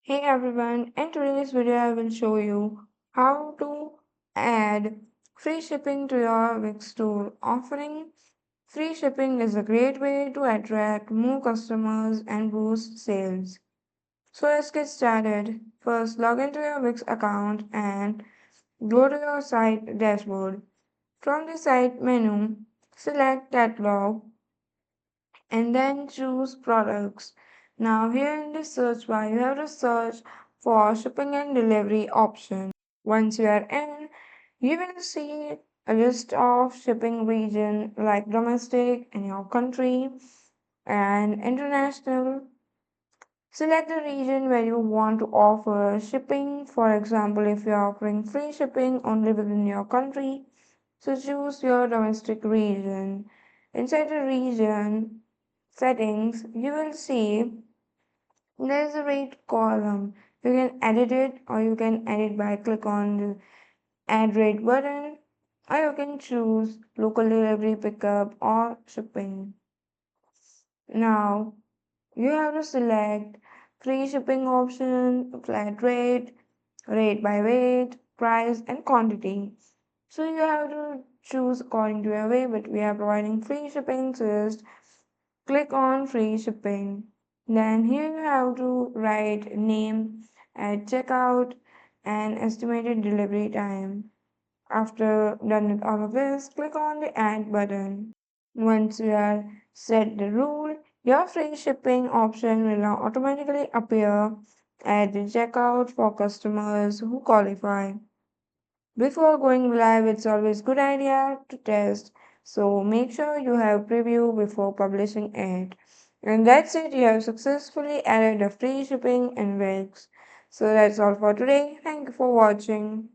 Hey everyone, in today's video I will show you how to add free shipping to your Wix store. Offering free shipping is a great way to attract more customers and boost sales. So let's get started. First, log into your Wix account and go to your site dashboard. From the site menu, select catalog and then choose products. Now here in the search bar you have to search for shipping and delivery option. Once you are in, you will see a list of shipping region like domestic in your country and international. Select the region where you want to offer shipping. For example, if you are offering free shipping only within your country, so choose your domestic region. Inside the region settings, you will see there is a rate column. You can edit it or you can edit by click on the add rate button or you can choose local delivery pickup or shipping. Now you have to select free shipping option, flat rate, rate by weight, price and quantity. So you have to choose according to your way, but we are providing free shipping, so just click on free shipping. Then here you have to write name at checkout and estimated delivery time. After done with all of this, click on the add button. Once you are set the rule, your free shipping option will now automatically appear at the checkout for customers who qualify. Before going live, it's always good idea to test. So make sure you have preview before publishing it. And that's it. You have successfully added a free shipping in Wix. So that's all for today. Thank you for watching.